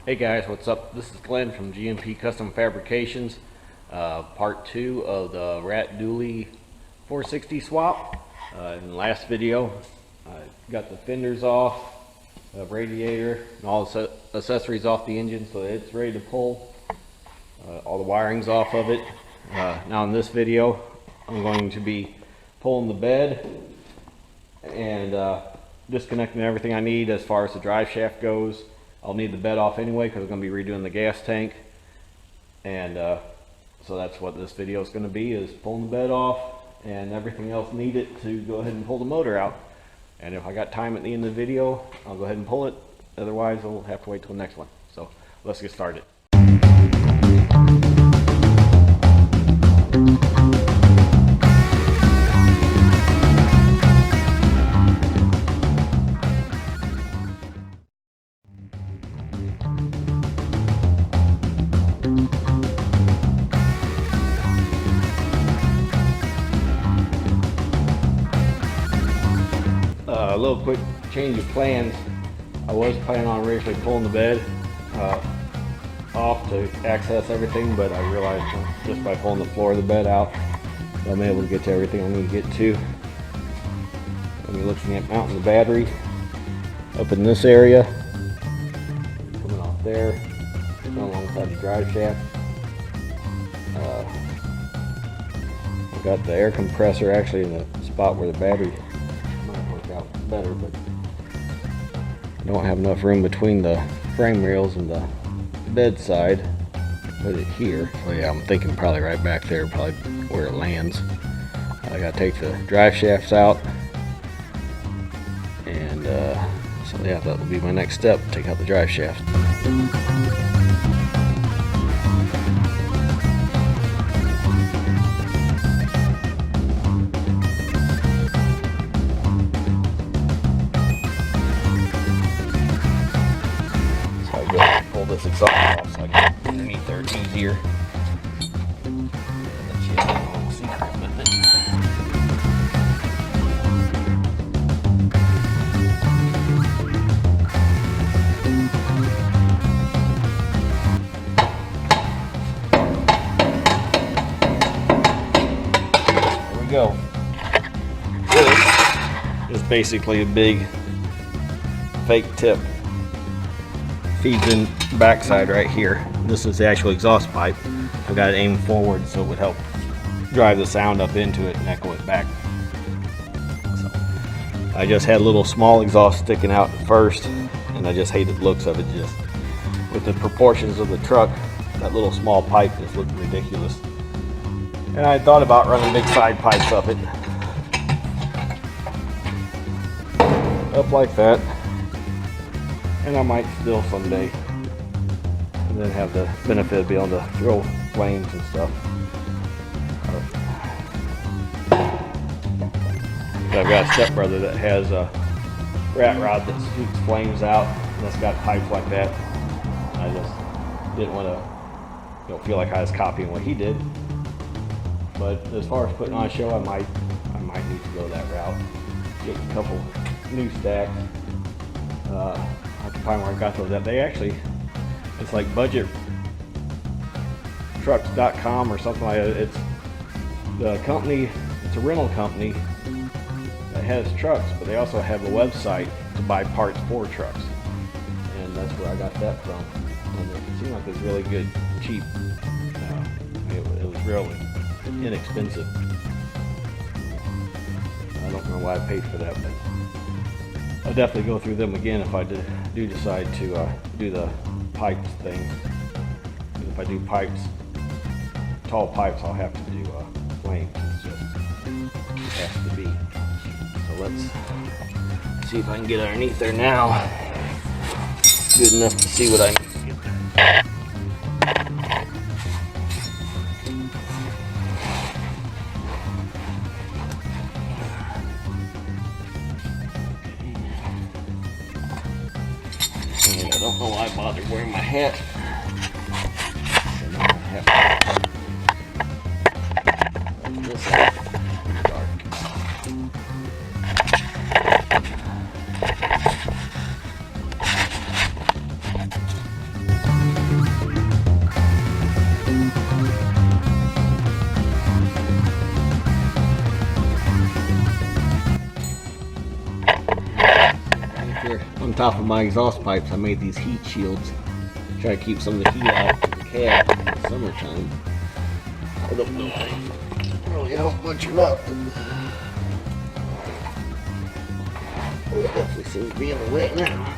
Hey guys, what's up? This is Glenn from GMP Custom Fabrications, part 2 of the Rat Duallie 460 swap. In the last video, I got the fenders off, the radiator, and all the accessories off the engine so that it's ready to pull. All the wiring's off of it. Now in this video, I'm going to be pulling the bed and disconnecting everything I need as far as the drive shaft goes. I'll need the bed off anyway because I'm going to be redoing the gas tank, and so that's what this video is going to be, is pulling the bed off and everything else needed to go ahead and pull the motor out. And if I got time at the end of the video, I'll go ahead and pull it. Otherwise, I'll have to wait till the next one. So let's get started. A little quick change of plans. I was planning on originally pulling the bed off to access everything, but I realized just by pulling the floor of the bed out, I'm able to get to everything I need to get to. I'm looking at mounting the battery up in this area, coming off there, alongside the drive shaft. I've got the air compressor actually in the spot where the battery might work out better, but I don't have enough room between the frame rails and the bedside to put it here. So yeah, I'm thinking probably right back there, probably where it lands. I gotta take the drive shafts out, and so yeah, that will be my next step, take out the drive shaft. Pull this exhaust off so I can get underneath there easier. And let you have a little secret with it. There we go. This is basically a big fake tip. Feeds in backside right here. This is the actual exhaust pipe. I've got it aimed forward so it would help drive the sound up into it and echo it back. So I just had a little small exhaust sticking out at first, and I just hated the looks of it. Just with the proportions of the truck, that little small pipe just looked ridiculous. And I thought about running big side pipes up it. Up like that. And I might still someday, and then have the benefit of being able to throw flames and stuff. I've got a stepbrother that has a rat rod that shoots flames out, and that's got pipes like that. I just didn't want to, feel like I was copying what he did. But as far as putting on a show, I might need to go that route. Get a couple new stacks. I can find where I got those at. They actually, it's like budgettrucks.com or something like that. It's the company, it's a rental company that has trucks, but they also have a website to buy parts for trucks. And that's where I got that from. And it seemed like it was really good, cheap. It was really inexpensive. I don't know why I paid for that, but I'll definitely go through them again if I do decide to do the pipes thing. If I do pipes, tall pipes, I'll have to do flames. It has to be. So let's see if I can get underneath there now. Good enough to see what I need to get there. I don't know why I bothered wearing my hat. So now I have to this out. Dark. off of my exhaust pipes, I made these heat shields. Try to keep some of the heat out of the cab in the summertime. I don't know if they really help much or not. It definitely seems to be in the way now.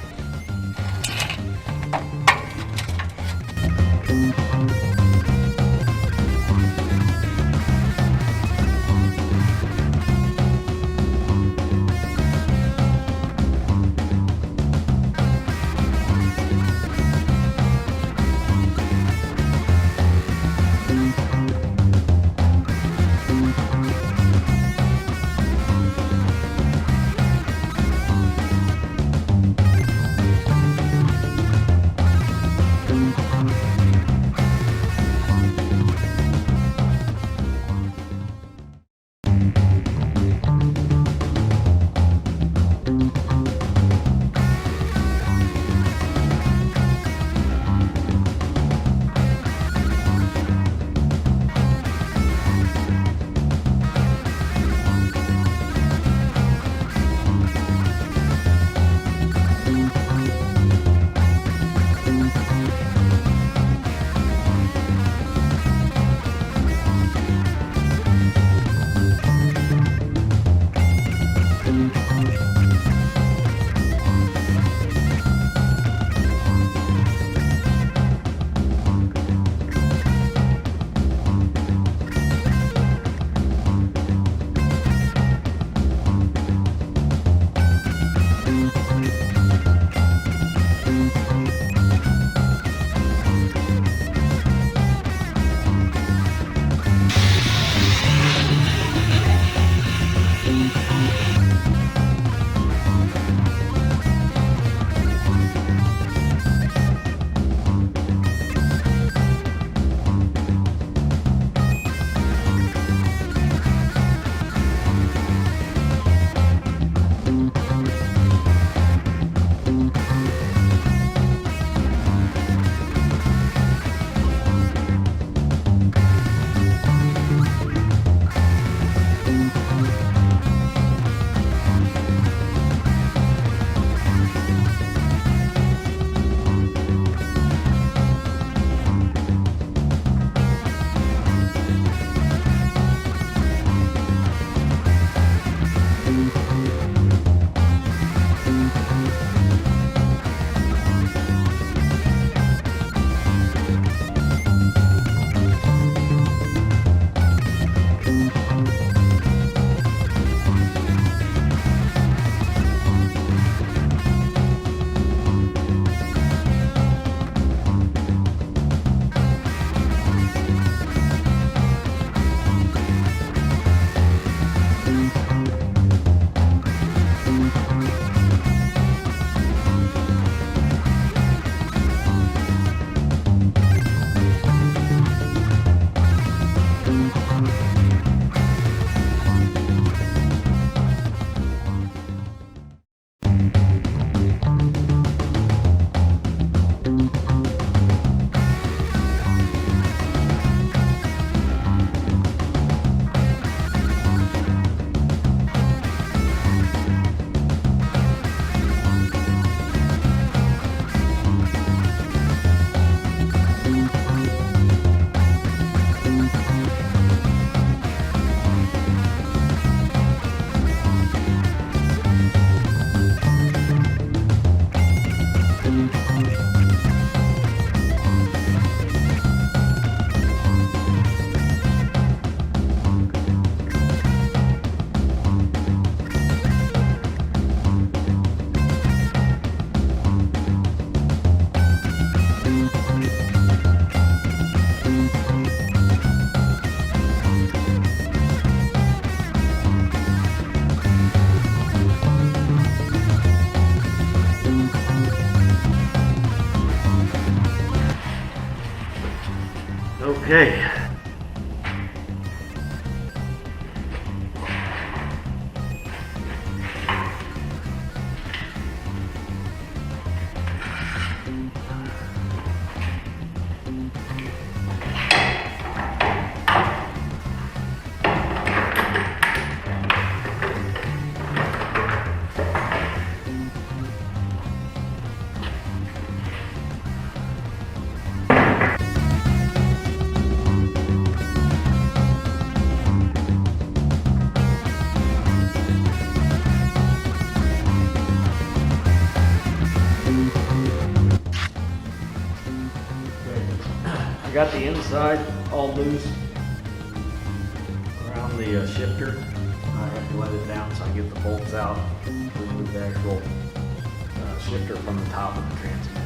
Okay. got the inside all loose around the shifter. I have to let it down so I get the bolts out, remove the actual shifter from the top of the transmission.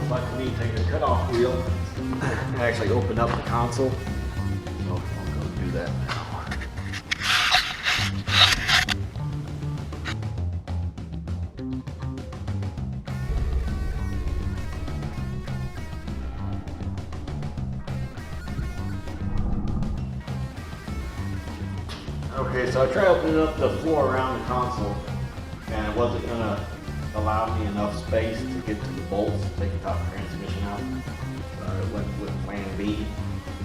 Like I need to take a cutoff wheel and actually open up the console. So I'll go do that now. Okay, so I tried opening up the floor around the console and it wasn't gonna allow me enough space to get to the bolts to take the top transmission out. Went with plan B.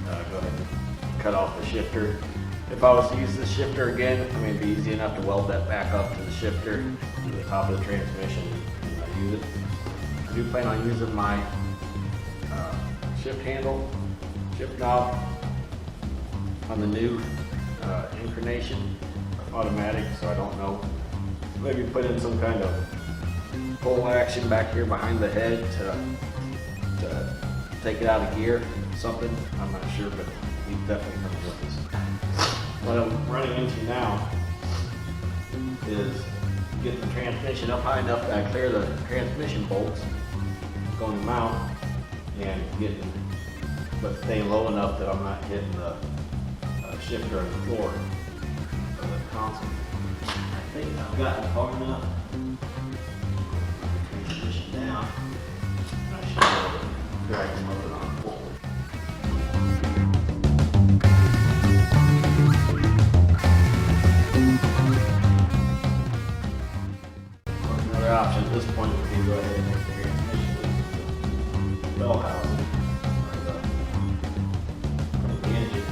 Go ahead and cut off the shifter. If I was to use the shifter again, I mean, it'd be easy enough to weld that back up to the shifter, to the top of the transmission, and use it. I do plan on using my shift handle, shift knob on the new incarnation automatic, so I don't know. Maybe put in some kind of pull action back here behind the head to take it out of gear, something. I'm not sure, but he's definitely coming with us. What I'm running into now is getting the transmission up high enough that I clear the transmission bolts, going to mount, and but staying low enough that I'm not hitting the shifter on the floor of the console. I think I've gotten far enough. Transmission down. I should be able to drag the motor on forward. Another option at this point would be to go ahead and make the transmission loose with the bell housing or the engine.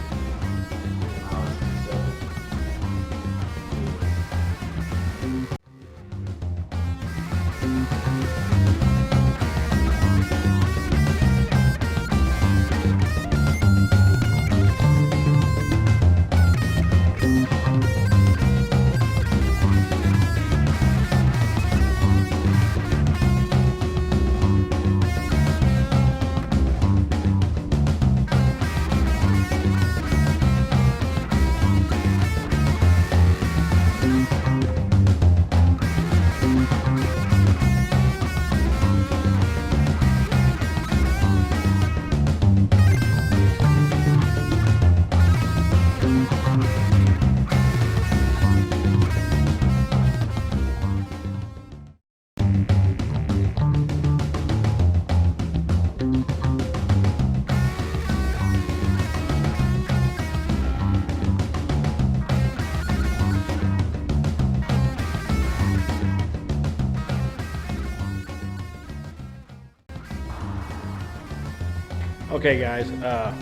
Okay guys, I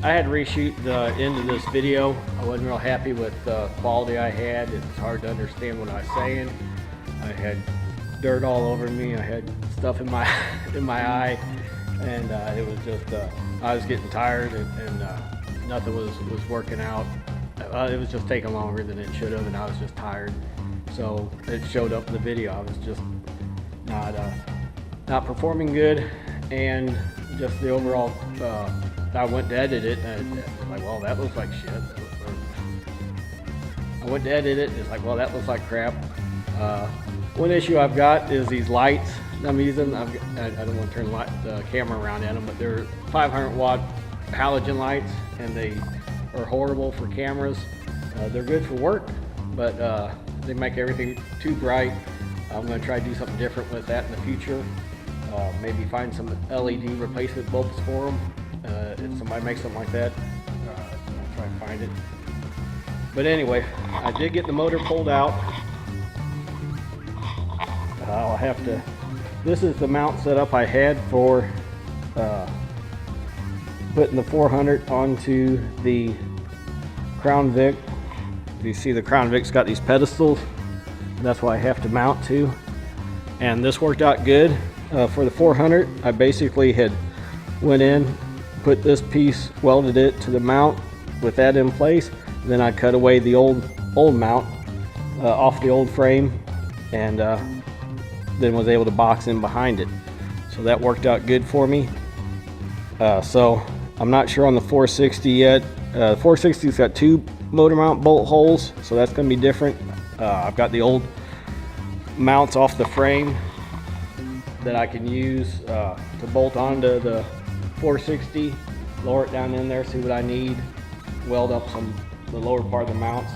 had to reshoot the end of this video. I wasn't real happy with the quality I had. It was hard to understand what I was saying. I had dirt all over me. I had stuff in my eye, and it was just I was getting tired, and nothing was working out. It was just taking longer than it should have, and I was just tired. So it showed up in the video. I was just not performing good, and just the overall, I went to edit it, and it's like, well, that looks like shit. I went to edit it, and it's like, well, that looks like crap. One issue I've got is these lights I'm using. I don't want to turn the camera around at them, but they're 500 watt halogen lights, and they are horrible for cameras. They're good for work, but they make everything too bright. I'm going to try to do something different with that in the future. Maybe find some LED replacement bulbs for them. If somebody makes something like that, I'll try and find it. But anyway, I did get the motor pulled out. I'll have to, this is the mount setup I had for putting the 400 onto the Crown Vic. You see the Crown Vic's got these pedestals. That's what I have to mount to. And this worked out good. For the 400, I basically had went in, put this piece, welded it to the mount with that in place. Then I cut away the old mount off the old frame, and then was able to box in behind it. So that worked out good for me. So I'm not sure on the 460 yet. The 460's got 2 motor mount bolt holes, so that's going to be different. I've got the old mounts off the frame that I can use to bolt onto the 460, lower it down in there, see what I need, weld up the lower part of the mounts.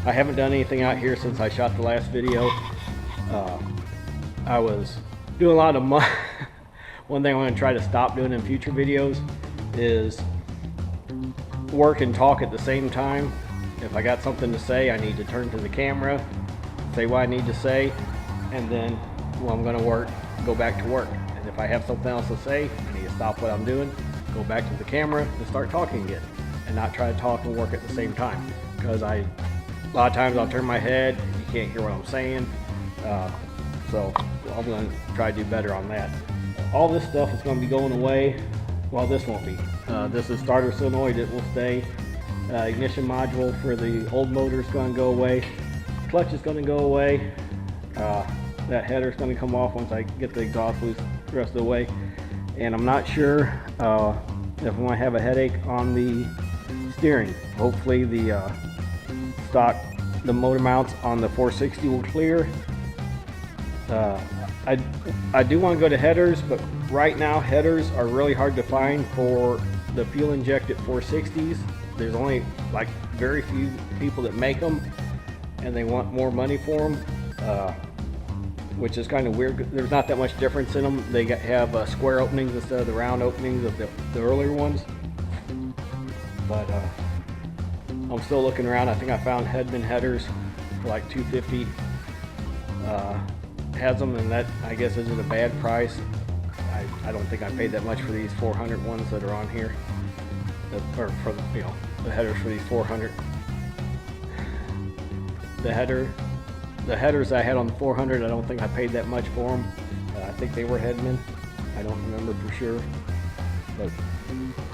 I haven't done anything out here since I shot the last video. I was doing a lot of one thing I'm going to try to stop doing in future videos is work and talk at the same time. If I got something to say, I need to turn to the camera, say what I need to say, and then when I'm going to work, go back to work. And if I have something else to say, I need to stop what I'm doing, go back to the camera, and start talking again, and not try to talk and work at the same time. Because a lot of times I'll turn my head, you can't hear what I'm saying. So I'm going to try to do better on that. All this stuff is going to be going away. Well, this won't be. This is starter solenoid, it will stay. Ignition module for the old motor is going to go away. Clutch is going to go away. That header is going to come off once I get the exhaust loose the rest of the way. And I'm not sure if I'm going to have a headache on the steering. Hopefully the motor mounts on the 460 will clear. I do want to go to headers, but right now headers are really hard to find for the fuel injected 460s. There's only like very few people that make them, and they want more money for them, which is kind of weird. There's not that much difference in them. They have square openings instead of the round openings of the earlier ones. But I'm still looking around. I think I found Hedman headers for like $250. Has them, and that I guess isn't a bad price. I don't think I paid that much for these 400 ones that are on here, or for the headers for these 400. The headers I had on the 400, I don't think I paid that much for them. I think they were Hedman. I don't remember for sure, but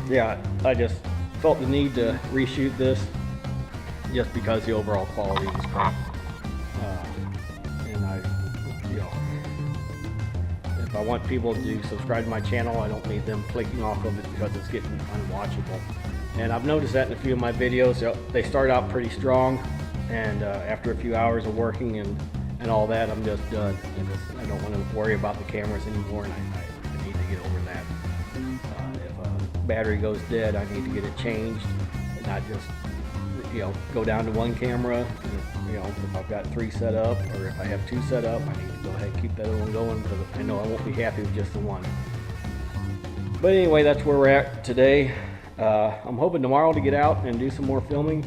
yeah, I just felt the need to reshoot this just because the overall quality was crap. If I want people to subscribe to my channel, I don't need them clicking off of it because it's getting unwatchable. And I've noticed that in a few of my videos, they start out pretty strong, and after a few hours of working and all that, I'm just done. I don't want to worry about the cameras anymore, and I need to get over that. If a battery goes dead, I need to get it changed, and not just go down to one camera. If I've got 3 set up, or if I have 2 set up, I need to go ahead and keep that one going, because I know I won't be happy with just the one. But anyway, that's where we're at today. I'm hoping tomorrow to get out and do some more filming,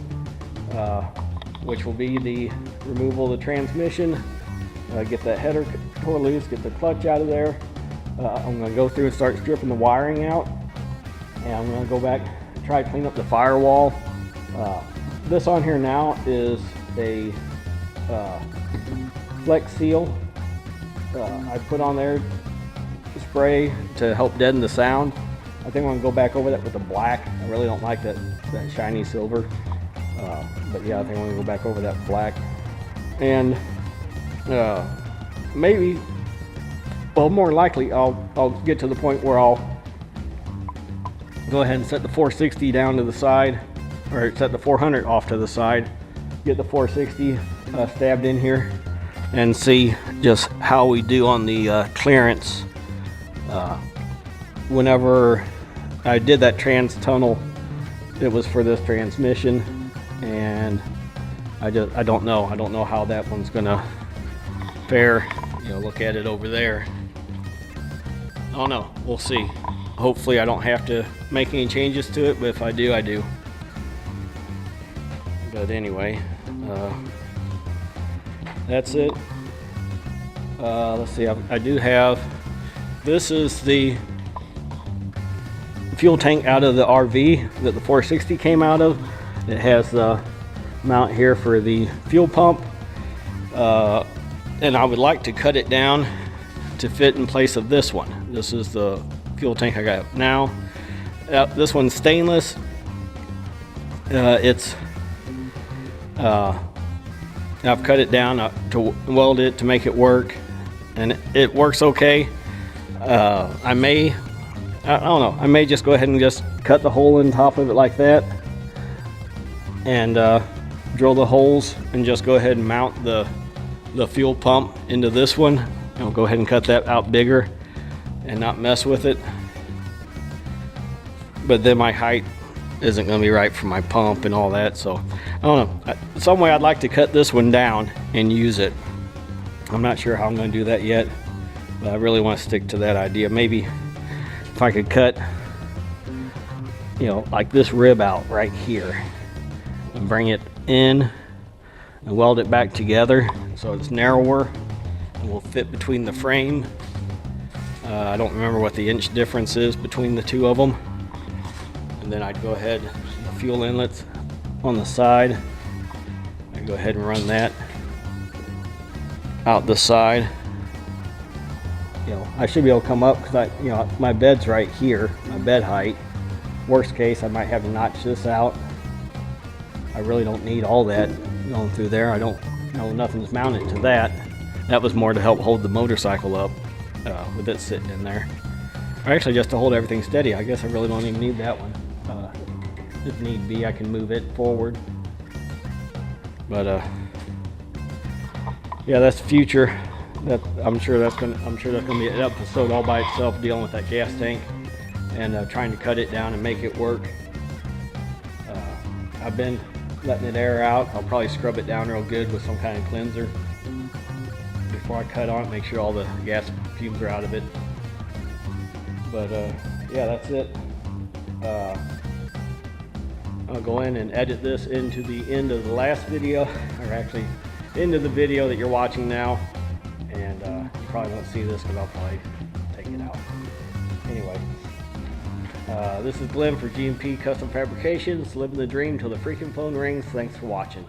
which will be the removal of the transmission, get that header tore loose, get the clutch out of there. I'm going to go through and start stripping the wiring out, and I'm going to go back and try to clean up the firewall. This on here now is a Flex Seal. I put on there spray to help deaden the sound. I think I'm going to go back over that with the black. I really don't like that shiny silver. But yeah, I think I'm going to go back over that black. And maybe, well, more likely I'll get to the point where I'll go ahead and set the 460 down to the side, or set the 400 off to the side, get the 460 stabbed in here, and see just how we do on the clearance. Whenever I did that trans tunnel, it was for this transmission, and I don't know how that one's gonna fare. Look at it over there. I don't know, we'll see. Hopefully I don't have to make any changes to it, but if I do, I do. But anyway, that's it. Let's see, I do have, this is the fuel tank out of the RV that the 460 came out of. It has the mount here for the fuel pump. And I would like to cut it down to fit in place of this one. This is the fuel tank I got now. This one's stainless. I've cut it down to weld it to make it work, and it works okay. I don't know, I may just go ahead and just cut the hole in top of it like that, and drill the holes, and just go ahead and mount the fuel pump into this one. I'll go ahead and cut that out bigger and not mess with it. But then my height isn't going to be right for my pump and all that, so I don't know. Some way I'd like to cut this one down and use it. I'm not sure how I'm going to do that yet, but I really want to stick to that idea. Maybe if I could cut, you know, like this rib out right here and bring it in and weld it back together so it's narrower and will fit between the frame. I don't remember what the inch difference is between the two of them. And then I'd go ahead, the fuel inlets on the side, I'd go ahead and run that out the side. You know, I should be able to come up, because you know, my bed's right here, my bed height. Worst case, I might have to notch this out. I really don't need all that going through there. I don't, you know, nothing's mounted to that. That was more to help hold the motorcycle up with it sitting in there. Or actually just to hold everything steady. I guess I really don't even need that one. If need be, I can move it forward. But yeah, that's future. That I'm sure that's gonna be an episode all by itself, dealing with that gas tank and trying to cut it down and make it work. I've been letting it air out. I'll probably scrub it down real good with some kind of cleanser before I cut on it, make sure all the gas fumes are out of it. But yeah, that's it. I'll go in and edit this into the end of the last video, or actually into the video that you're watching now, and you probably won't see this because I'll probably take it out. Anyway, this is Glenn for GMP Custom Fabrications, living the dream till the freaking phone rings. Thanks for watching.